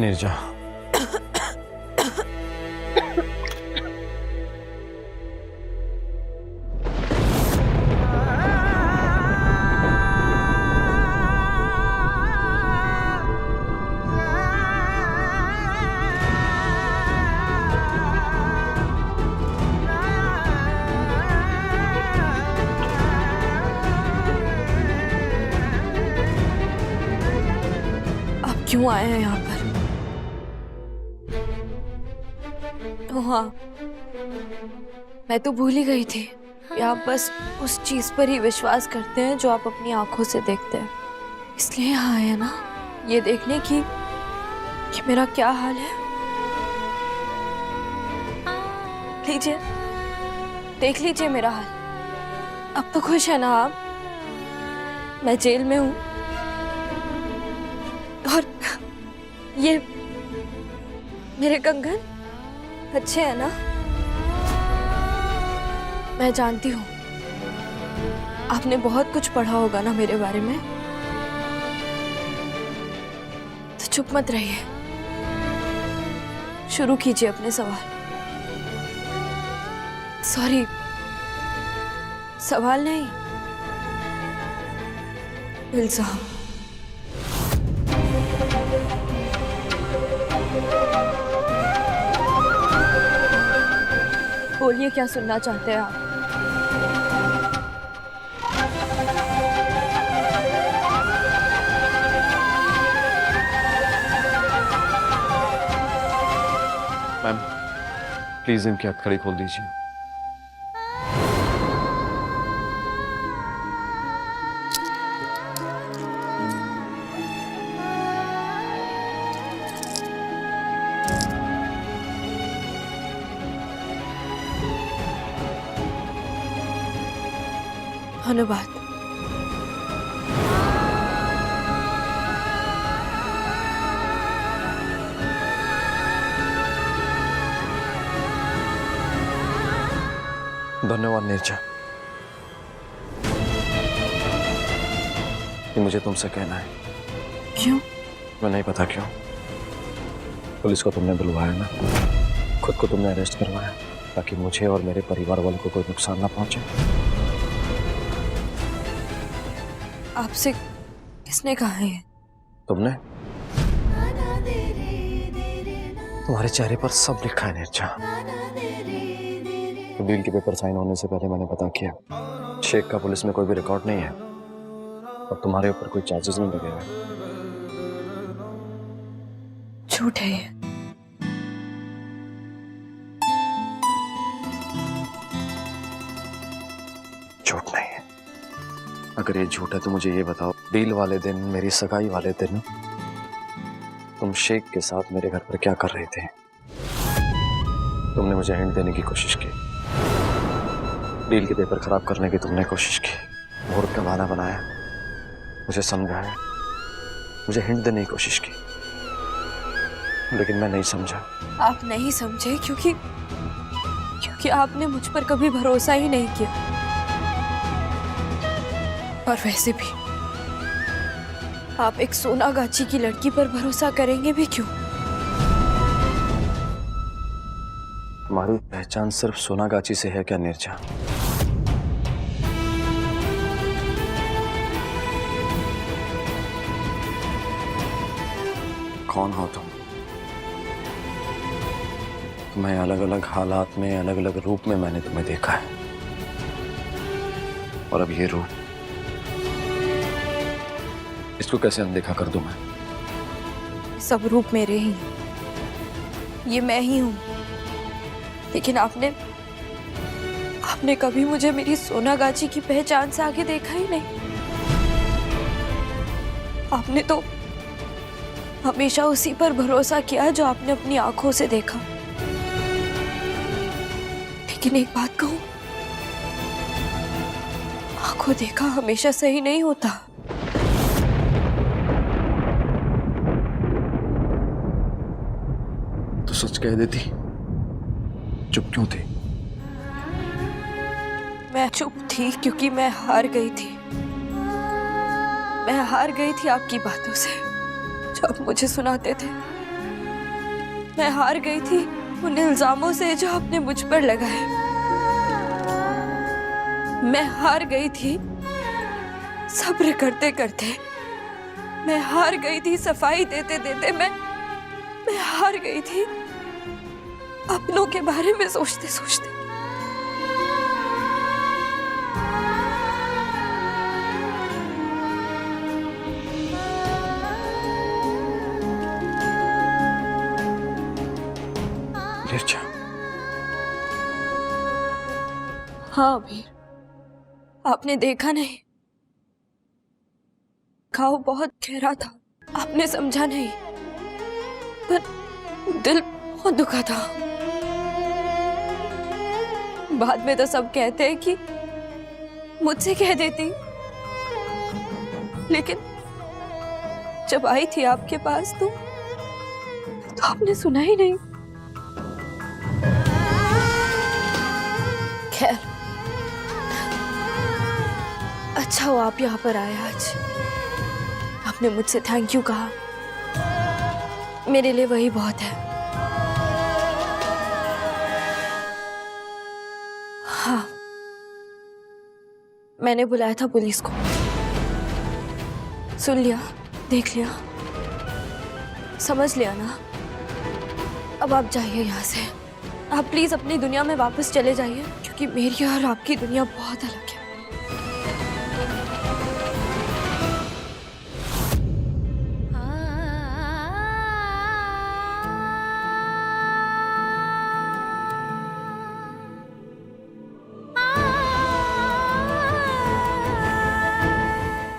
नीरजा, क्यों आए हैं यहाँ पर? हाँ, मैं तो भूल ही गई थी। आप बस उस चीज पर ही विश्वास करते हैं जो आप अपनी आंखों से देखते हैं। इसलिए यहाँ आए हैं ना, ये देखने की कि मेरा क्या हाल है। लीजिए, देख लीजिए मेरा हाल। अब तो खुश है ना आप? मैं जेल में हूँ और ये मेरे कंगन अच्छे हैं ना? मैं जानती हूँ आपने बहुत कुछ पढ़ा होगा ना मेरे बारे में, तो चुप मत रहिए, शुरू कीजिए अपने सवाल। सॉरी, सवाल नहीं, इल्जाम। बोलिए, क्या सुनना चाहते हैं आप? मैम प्लीज इनकी हथकड़ी खोल दीजिए। धन्यवाद। धन्यवाद नीरजा, ये मुझे तुमसे कहना है। क्यों? मैं नहीं पता क्यों। पुलिस को तुमने बुलवाया ना, खुद को तुमने अरेस्ट करवाया ताकि मुझे और मेरे परिवार वालों को कोई नुकसान ना पहुंचे। आपसे किसने कहा है? तुमने? तुम्हारे चेहरे पर सब लिखा है नीरजा। तो डील के पेपर साइन होने से पहले मैंने पता किया, शेख का पुलिस में कोई भी रिकॉर्ड नहीं है और तुम्हारे ऊपर कोई चार्जेस नहीं लगे हुए। झूठ है ये। झूठ नहीं है। अगर ये झूठ है तो मुझे ये बताओ, डील वाले दिन, मेरी सगाई वाले दिन, तुम शेख के साथ मेरे घर पर क्या कर रहे थे? तुमने मुझे हिंट देने की कोशिश की, डील के पेपर खराब करने की तुमने कोशिश की, मुहूर्त का बहाना बनाया, मुझे समझाया, मुझे हिंट देने की कोशिश की, लेकिन मैं नहीं समझा। आप नहीं समझे क्योंकि आपने मुझ पर कभी भरोसा ही नहीं किया। और वैसे भी आप एक सोनागाची की लड़की पर भरोसा करेंगे भी क्यों? तुम्हारी पहचान सिर्फ सोनागाची से है क्या नीरजा? कौन हो तुम? तुम्हें अलग अलग हालात में, अलग अलग रूप में मैंने तुम्हें देखा है, और अब ये रूप, इसको कैसे अनदेखा कर दूं मैं? सब रूप मेरे ही, ये मैं ही हूं। लेकिन आपने कभी मुझे मेरी सोनागाची की पहचान से आगे देखा ही नहीं। आपने तो हमेशा उसी पर भरोसा किया जो आपने अपनी आंखों से देखा। लेकिन एक बात कहूं, आंखों देखा हमेशा सही नहीं होता। तो सच कह देती, चुप क्यों थी? मैं चुप थी क्योंकि मैं हार गई थी। मैं हार गई थी आपकी बातों से जो आप मुझे सुनाते थे। मैं हार गई थी उन इल्जामों से जो आपने मुझ पर लगाए। मैं हार गई थी सब्र करते करते। मैं हार गई थी सफाई देते देते। मैं हार गई थी अपनों के बारे में सोचते सोचते। नीरजा, हाँ वीर, आपने देखा नहीं, घाव बहुत गहरा था, आपने समझा नहीं, पर दिल बहुत दुखा था। बाद में तो सब कहते हैं कि मुझसे कह देती, लेकिन जब आई थी आपके पास तो आपने सुना ही नहीं। खैर, अच्छा हो आप यहाँ पर आए आज। आपने मुझसे थैंक यू कहा, मेरे लिए वही बहुत है। हाँ, मैंने बुलाया था पुलिस को, सुन लिया, देख लिया, समझ लिया ना। अब आप जाइए यहाँ से। आप प्लीज अपनी दुनिया में वापस चले जाइए, क्योंकि मेरी और आपकी दुनिया बहुत अलग है।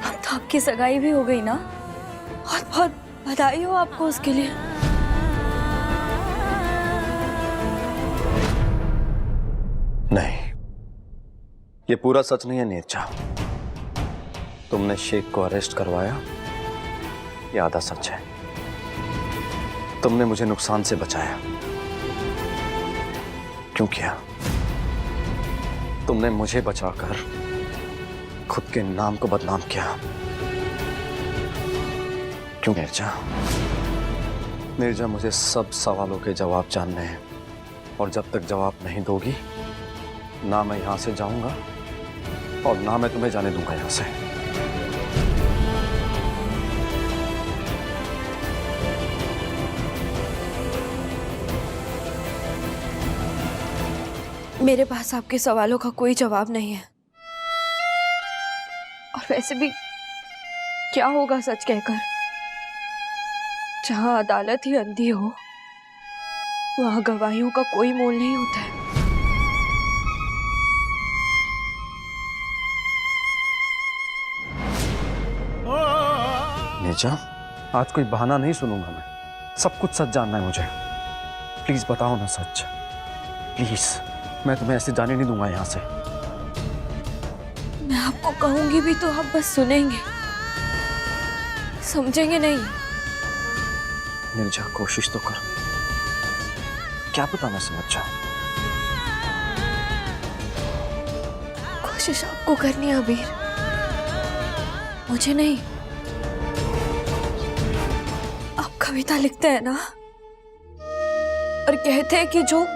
अब तो आपकी सगाई भी हो गई ना, बहुत बहुत बधाई हो आपको उसके लिए। नहीं, ये पूरा सच नहीं है नीरजा। तुमने शेख को अरेस्ट करवाया, ये आधा सच है। तुमने मुझे नुकसान से बचाया। क्यों किया? तुमने मुझे बचाकर खुद के नाम को बदनाम किया। क्यों नीरजा? नीरजा, मुझे सब सवालों के जवाब जानने हैं, और जब तक जवाब नहीं दोगी ना मैं यहां से जाऊंगा और ना मैं तुम्हें जाने दूंगा यहां से। मेरे पास आपके सवालों का कोई जवाब नहीं है, और वैसे भी क्या होगा सच कहकर? जहां अदालत ही अंधी हो, वहां गवाहियों का कोई मोल नहीं होता है। नीरजा, आज कोई बहाना नहीं सुनूंगा मैं। सब कुछ सच जानना है मुझे। प्लीज बताओ ना सच, प्लीज। मैं तुम्हें ऐसे जाने नहीं दूंगा यहां से। मैं आपको कहूंगी भी तो आप बस सुनेंगे, समझेंगे नहीं। नीरजा, कोशिश तो कर, क्या पता मैं समझ जाऊं। कोशिश आपको करनी है अबीर, मुझे नहीं। आप कविता लिखते हैं ना, और कहते हैं कि जो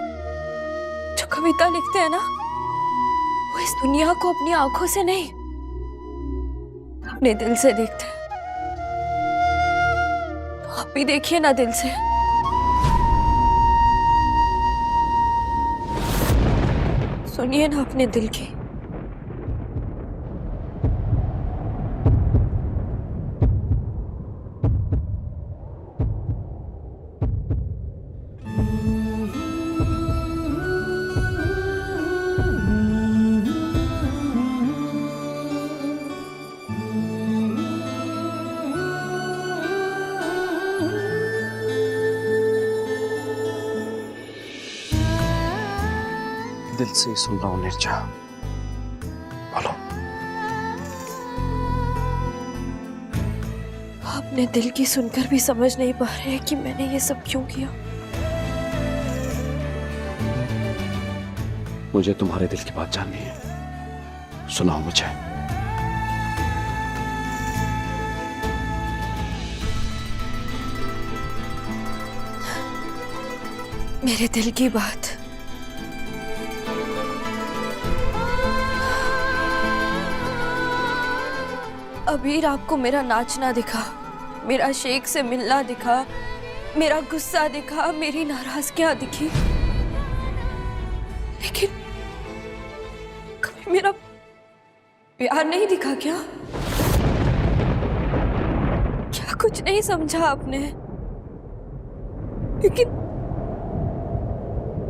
कविता लिखते हैं ना, वो इस दुनिया को अपनी आंखों से नहीं, अपने दिल से देखते हैं। तो आप भी देखिए ना दिल से। सुनिए ना अपने दिल की। दिल से ही सुन रहा हूं नीरजा, बोलो। अपने दिल की सुनकर भी समझ नहीं पा रहे हैं कि मैंने ये सब क्यों किया। मुझे तुम्हारे दिल की बात जाननी है, सुनाओ मुझे। मेरे दिल की बात। अबीर आपको मेरा नाचना दिखा, मेरा शेख से मिलना दिखा, मेरा गुस्सा दिखा, मेरी नाराजगियां दिखी, लेकिन कभी मेरा प्यार नहीं दिखा क्या? क्या कुछ नहीं समझा आपने? लेकिन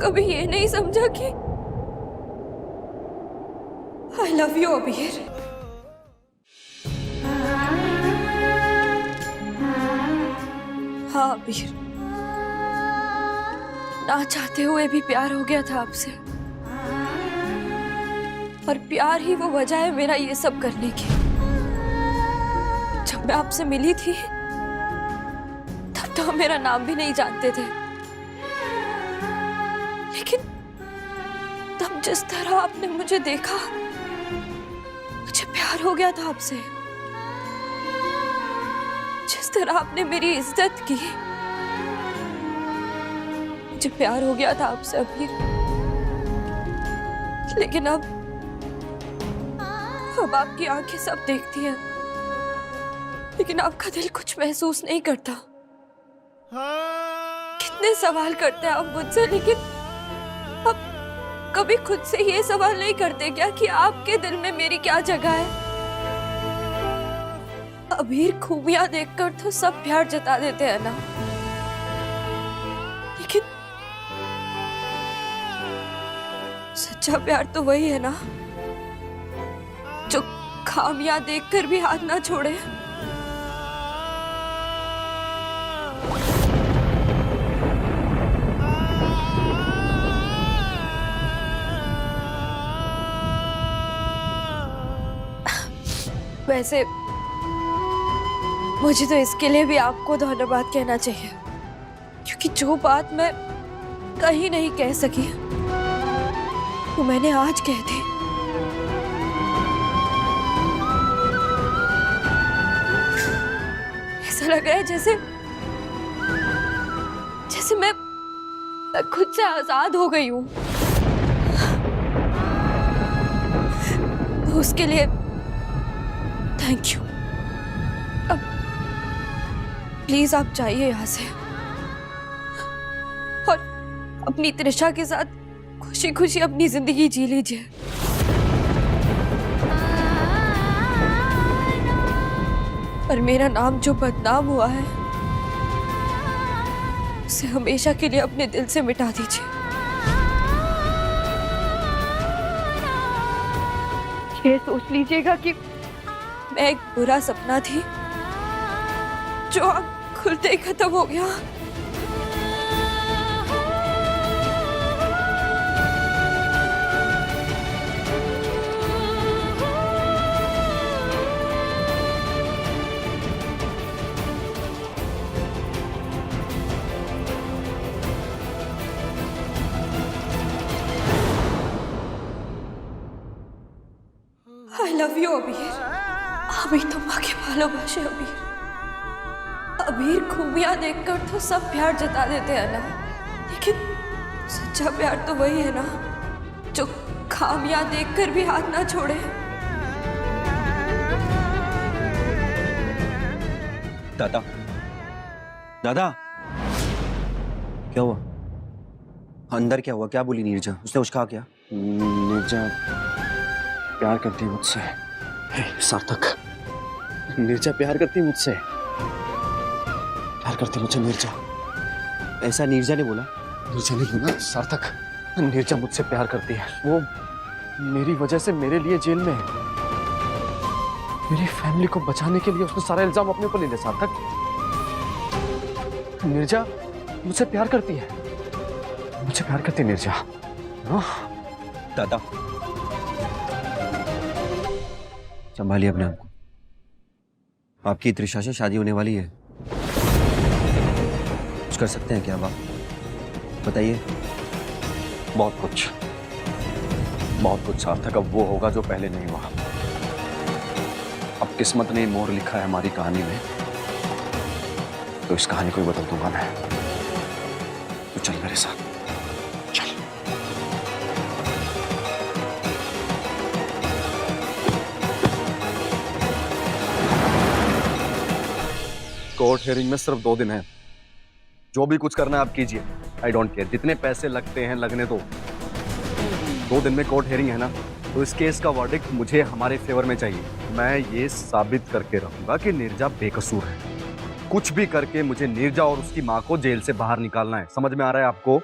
कभी ये नहीं समझा कि आई लव यू अबीर। हाँ अबीर, ना चाहते हुए भी प्यार हो गया था आपसे, और प्यार ही वो वजह है मेरा ये सब करने की। जब मैं आपसे मिली थी तब तो मेरा नाम भी नहीं जानते थे, लेकिन तब जिस तरह आपने मुझे देखा, मुझे प्यार हो गया था आपसे। जिस तरह आपने मेरी इज्जत की, मुझे प्यार हो गया था आपसे अबीर। लेकिन अब आपकी आंखें सब देखती हैं, लेकिन आपका दिल कुछ महसूस नहीं करता। कितने सवाल करते हैं आप मुझसे, लेकिन आप कभी खुद से ये सवाल नहीं करते क्या कि आपके दिल में मेरी क्या जगह है? अबीर, खूबियां देखकर तो सब प्यार जता देते हैं ना, लेकिन सच्चा प्यार तो वही है ना जो खामियां देखकर भी हाथ ना छोड़े। वैसे मुझे तो इसके लिए भी आपको धन्यवाद कहना चाहिए, क्योंकि जो बात मैं कहीं नहीं कह सकी वो मैंने आज कह दी। ऐसा लग रहा है जैसे मैं खुद से आजाद हो गई हूं। तो उसके लिए थैंक यू। अब प्लीज आप जाइए यहाँ से और अपनी त्रिशा के साथ खुशी खुशी अपनी जिंदगी जी लीजिए। पर मेरा नाम जो बदनाम हुआ है, उसे हमेशा के लिए अपने दिल से मिटा दीजिए। ये सोच लीजिएगा कि मैं एक बुरा सपना थी जो अब खुलते ही खत्म हो गया। I love you अबीर। अबीर तुम आगे भालोबाशे अबीर। अबीर, खूबियां देखकर तो सब प्यार जता देते हैं ना, लेकिन सच्चा प्यार तो वही है ना जो खामियां देखकर भी हाथ ना छोड़े। दादा, दादा, क्या हुआ? अंदर क्या हुआ? क्या बोली नीरजा? उसने कुछ कहा क्या? नीरजा प्यार करती है मुझसे। सार्थक, नीरजा प्यार करती है मुझसे। प्यार करती है मुझसे नीरजा। ऐसा नीरजा ने बोला? नीरजा ने बोला सार्थक, नीरजा मुझसे प्यार करती है। वो मेरी वजह से मेरे लिए जेल में है। मेरी फैमिली को बचाने के लिए उसने सारा इल्जाम अपने ऊपर ले लिया। सार्थक, नीरजा मुझसे प्यार करती है। मुझे प्यार करती है नीरजा। दादा, संभालिए अपने आप को। आपकी त्रिशा से शादी होने वाली है। कुछ कर सकते हैं क्या आप? बताइए। बहुत कुछ सार्थक। अब वो होगा जो पहले नहीं हुआ। अब किस्मत ने मोड़ लिखा है हमारी कहानी में, तो इस कहानी को ही बदल दूंगा मैं। तो चल मेरे साथ, चल। कोर्ट हियरिंग में सिर्फ 2 दिन है। जो भी कुछ करना है आप कीजिए, आई डोंट केयर। जितने पैसे लगते हैं लगने दो। 2 दिन में कोर्ट हियरिंग है ना, तो इस केस का वर्डिक्ट मुझे हमारे फेवर में चाहिए। मैं ये साबित करके रहूंगा कि नीरजा बेकसूर है। कुछ भी करके मुझे नीरजा और उसकी माँ को जेल से बाहर निकालना है। समझ में आ रहा है आपको?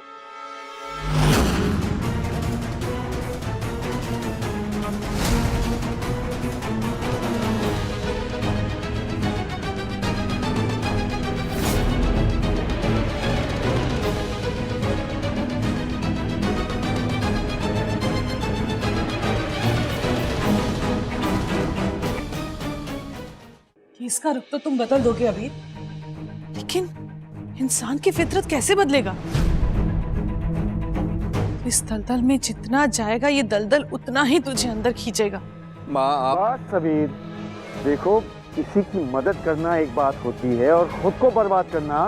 इसका रुख तो तुम बदल दोगे अभी, लेकिन इंसान की फितरत कैसे बदलेगा? इस दलदल में जितना जाएगा ये दलदल उतना ही तुझे अंदर खींचेगा। माँ आप बात सबीर, देखो किसी की मदद करना एक बात होती है और खुद को बर्बाद करना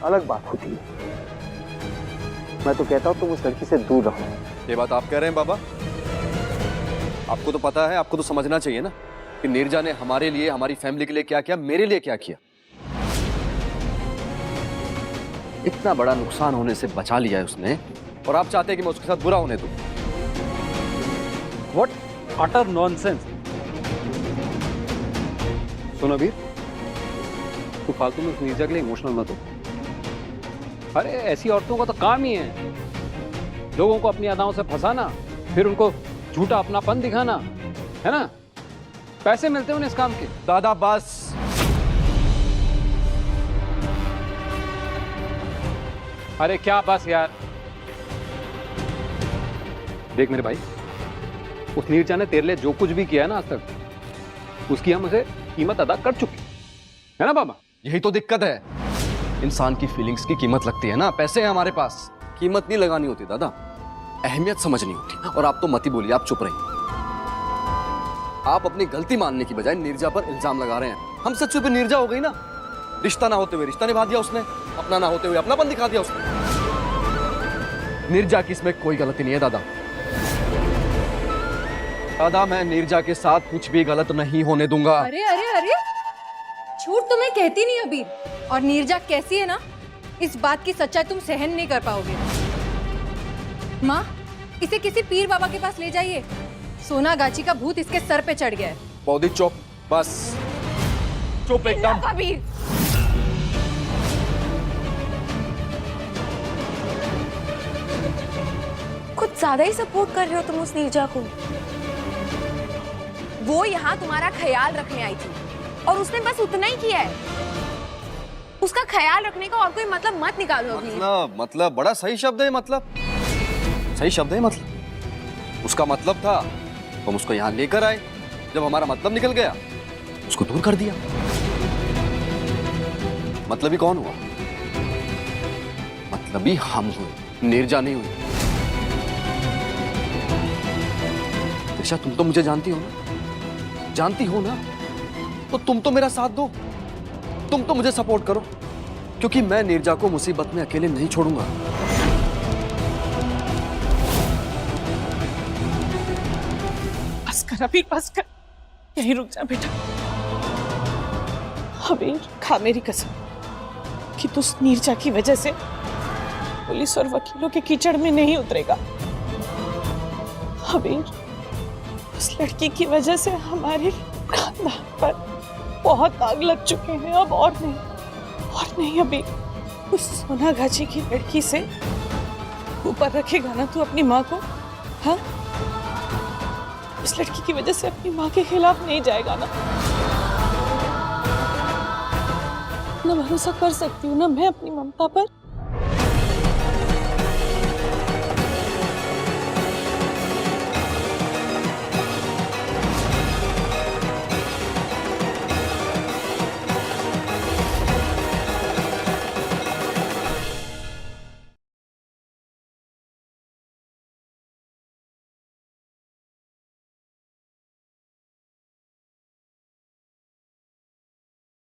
अलग बात होती है। मैं तो कहता हूँ तुम उस लड़की से दूर रहो। ये बात आप कह रहे हैं बाबा? आपको तो पता है, आपको तो समझना चाहिए ना कि नीरजा ने हमारे लिए, हमारी फैमिली के लिए क्या किया, मेरे लिए क्या किया। इतना बड़ा नुकसान होने से बचा लिया है उसने, और आप चाहते हैं कि मैं उसके साथ बुरा होने दूं। What utter nonsense! सुनो वीर, तू फालतू में उस नीरजा के लिए इमोशनल मत हो। अरे ऐसी औरतों का तो काम ही है लोगों को अपनी अदाओं से फंसाना, फिर उनको झूठा अपनापन दिखाना, है ना? पैसे मिलते हैं उन्हें इस काम के। दादा बस, अरे क्या बस यार। देख मेरे भाई, उस नीरजा ने तेरे लिए जो कुछ भी किया है ना आज तक, उसकी हम उसे कीमत अदा कर चुके है ना बाबा? यही तो दिक्कत है। इंसान की फीलिंग्स की कीमत लगती है ना। पैसे हैं हमारे पास, कीमत नहीं लगानी होती दादा, अहमियत समझनी होती। और आप तो मत ही बोलिए, आप चुप रहिए। आप अपनी गलती मानने की बजाय नीरजा पर इल्जाम लगा रहे हैं। हम सच पे नीरजा हो गई ना। रिश्ता ना होते हुए रिश्ता निभा दिया उसने, अपना ना होते हुए अपनापन दिखा दिया उसने। नीरजा की इसमें कोई गलती नहीं है दादा। दादा मैं नीरजा के साथ कुछ भी गलत नहीं होने दूंगा। अरे अरे अरे, झूठ तो मैं कहती नहीं अभी। और नीरजा कैसी है ना, इस बात की सच्चाई तुम सहन नहीं कर पाओगे। माँ, इसे किसी पीर बाबा के पास ले जाइए। सोना गाची का भूत इसके सर पे चढ़ गया है। पौधी चुप, बस चुप एकदम। कबीर, कुछ ज्यादा ही सपोर्ट कर रहे हो तुम उस नीरजा को। वो यहाँ तुम्हारा ख्याल रखने आई थी और उसने बस उतना ही किया है। उसका ख्याल रखने का और कोई मतलब मत निकालो अभी। मतलब बड़ा सही शब्द है। मतलब सही शब्द है। मतलब उसका मतलब था, तुम उसको यहाँ लेकर आए। जब हमारा मतलब निकल गया, उसको दूर कर दिया। मतलब ही कौन हुआ? मतलब ही हम हुए, नीरजा नहीं हुई। दिशा, तुम तो मुझे जानती हो ना, जानती हो ना, तो तुम तो मेरा साथ दो, तुम तो मुझे सपोर्ट करो, क्योंकि मैं नीरजा को मुसीबत में अकेले नहीं छोड़ूंगा। बस कर अभी, बस कर। यहीं रुक जा बेटा। अबीर, खा मेरी कसम कि तू उस नीरजा की वजह से पुलिस और वकीलों के कीचड़ में नहीं उतरेगा। अबीर, उस लड़की की वजह से हमारे खानदान पर बहुत दाग लग चुके हैं। अब और नहीं अभी। उस सोना गाची की लड़की से ऊपर रखेगा ना तू अपनी माँ को? हाँ, इस लड़की की वजह से अपनी माँ के खिलाफ नहीं जाएगा ना? ना भरोसा कर सकती हूँ ना मैं अपनी ममता पर।